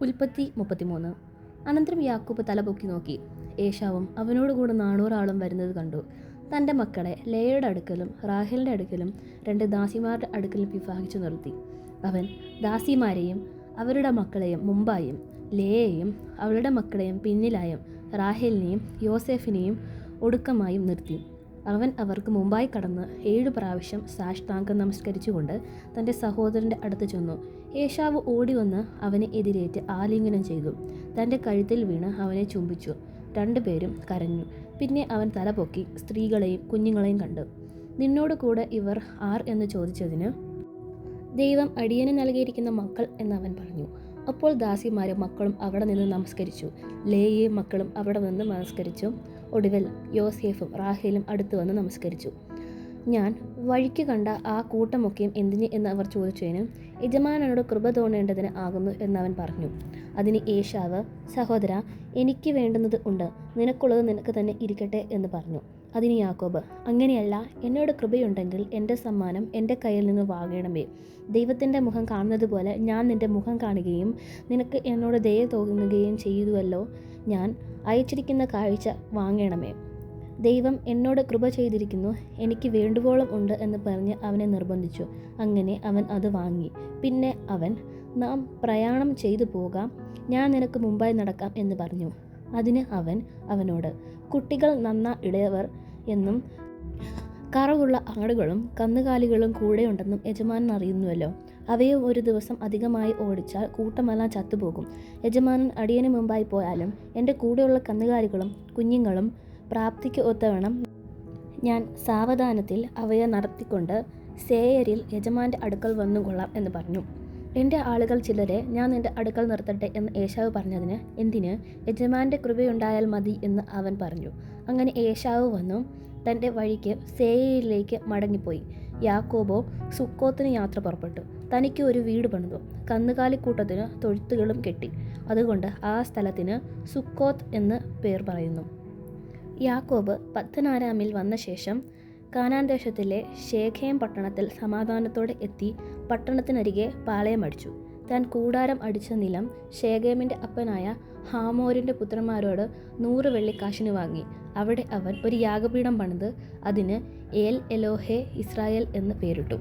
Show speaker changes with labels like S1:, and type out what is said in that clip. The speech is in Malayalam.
S1: ഉൽപ്പത്തി 33. അനന്തരം യാക്കോബ് തലപൊക്കി നോക്കി. ഏശാവും അവനോടുകൂടെ 400 ആളും വരുന്നത് കണ്ടു. തൻ്റെ മക്കളെ ലേയയുടെ അടുക്കലും റാഹേലിൻ്റെ അടുക്കലും 2 ദാസിമാരുടെ അടുക്കലും വിഭാഗിച്ചു നിർത്തി. അവൻ ദാസിമാരെയും അവരുടെ മക്കളെയും മുമ്പായും ലേയയെയും അവളുടെ മക്കളെയും പിന്നിലായും റാഹേലിനെയും യോസേഫിനെയും ഒടുക്കമായും നിർത്തി. അവൻ അവർക്ക് മുമ്പായി കടന്ന് 7 പ്രാവശ്യം സാഷ്ടാംഗം നമസ്കരിച്ചുകൊണ്ട് തൻ്റെ സഹോദരൻ്റെ അടുത്ത് ചെന്നു. ഏശാവ് ഓടിവന്ന് അവനെ എതിരേറ്റ് ആലിംഗനം ചെയ്തു. തൻ്റെ കഴുത്തിൽ വീണ് അവനെ ചുംബിച്ചു. 2 പേരും കരഞ്ഞു. പിന്നെ അവൻ തലപൊക്കി സ്ത്രീകളെയും കുഞ്ഞുങ്ങളെയും കണ്ടു. നിന്നോട് കൂടെ ഇവർ ആർ എന്ന് ചോദിച്ചതിന്, ദൈവം അടിയന് നൽകിയിരിക്കുന്ന മക്കൾ എന്നവൻ പറഞ്ഞു. അപ്പോൾ ദാസിമാരും മക്കളും അവിടെ നിന്ന് നമസ്കരിച്ചു. ലേയയും മക്കളും അവിടെ നിന്ന് നമസ്കരിച്ചു. ഒടുവിൽ യോസേഫും റാഹേലും അടുത്തു വന്ന് നമസ്കരിച്ചു. ഞാൻ വഴിക്ക് കണ്ട ആ കൂട്ടമൊക്കെയും എന്തിന് എന്ന് അവർ ചോദിച്ചതിന്, യജമാനനോട് കൃപ തോന്നേണ്ടതിന് ആകുന്നു എന്നവൻ പറഞ്ഞു. അതിന് ഏശാവ്, സഹോദര, എനിക്ക് വേണ്ടുന്നത് ഉണ്ട്, നിനക്കുള്ളത് നിനക്ക് തന്നെ ഇരിക്കട്ടെ എന്ന് പറഞ്ഞു. അതിന് യാക്കോബ്, അങ്ങനെയല്ല, എന്നോട് കൃപയുണ്ടെങ്കിൽ എൻ്റെ സമ്മാനം എൻ്റെ കയ്യിൽ നിന്ന് വാങ്ങണമേ. ദൈവത്തിൻ്റെ മുഖം കാണുന്നത് പോലെ ഞാൻ നിൻ്റെ മുഖം കാണുകയും നിനക്ക് എന്നോട് ദയ തോന്നുകയും ചെയ്തുവല്ലോ. ഞാൻ അയച്ചിരിക്കുന്ന കാഴ്ച വാങ്ങണമേ. ദൈവം എന്നോട് കൃപ ചെയ്തിരിക്കുന്നു, എനിക്ക് വേണ്ടുവോളം ഉണ്ട് എന്ന് പറഞ്ഞ് അവനെ നിർബന്ധിച്ചു. അങ്ങനെ അവൻ അത് വാങ്ങി. പിന്നെ അവൻ, നാം പ്രയാണം ചെയ്തു പോകാം, ഞാൻ നിനക്ക് മുമ്പായി നടക്കാം എന്ന് പറഞ്ഞു. അതിന് അവൻ അവനോട്, കുട്ടികൾ നന്ന ഇടയവർ എന്നും കറവുള്ള ആടുകളും കന്നുകാലികളും കൂടെയുണ്ടെന്നും യജമാനൻ അറിയുന്നുവല്ലോ. അവയെ ഒരു ദിവസം അധികമായി ഓടിച്ചാൽ കൂട്ടമെല്ലാം ചത്തുപോകും. യജമാനൻ അടിയന് മുമ്പായി പോയാലും എൻ്റെ കൂടെയുള്ള കന്നുകാലികളും കുഞ്ഞുങ്ങളും പ്രാപ്തിക്ക് ഒത്തവണ്ണം ഞാൻ സാവധാനത്തിൽ അവയെ നടത്തിക്കൊണ്ട് സേയരിൽ യജമാൻ്റെ അടുക്കൽ വന്നുകൊള്ളാം എന്ന് പറഞ്ഞു. എൻ്റെ ആളുകൾ ചിലരെ ഞാൻ നിൻ്റെ അടുക്കൽ നിർത്തട്ടെ എന്ന് ഏശാവ് പറഞ്ഞതിന്, എന്തിന്, യജമാൻ്റെ കൃപയുണ്ടായാൽ മതി എന്ന് അവൻ പറഞ്ഞു. അങ്ങനെ ഏശാവ് വന്നു തൻ്റെ വഴിക്ക് സേയരിലേക്ക് മടങ്ങിപ്പോയി. യാക്കോബോ സുക്കോത്തിന് യാത്ര പുറപ്പെട്ടു. തനിക്ക് ഒരു വീട് പണിതു. കന്നുകാലിക്കൂട്ടത്തിന് തൊഴുത്തുകളും കെട്ടി. അതുകൊണ്ട് ആ സ്ഥലത്തിന് സുക്കോത്ത് എന്ന് പേർ പറയുന്നു. യാക്കോബ് പദ്ദൻഅരാമിൽ വന്ന ശേഷം കാനാൻ ദേശത്തിലെ ശേഖേം പട്ടണത്തിൽ സമാധാനത്തോടെ എത്തി പട്ടണത്തിനരികെ പാളയമടിച്ചു. താൻ കൂടാരം അടിച്ച നിലം ശേഖേമിൻ്റെ അപ്പനായ ഹാമോരിൻ്റെ പുത്രന്മാരോട് 100 വെള്ളിക്കാശിന് വാങ്ങി. അവിടെ അവൻ ഒരു യാഗപീഠം പണിത് അതിന് ഏൽ എലോഹെ ഇസ്രായേൽ എന്ന് പേരിട്ടു.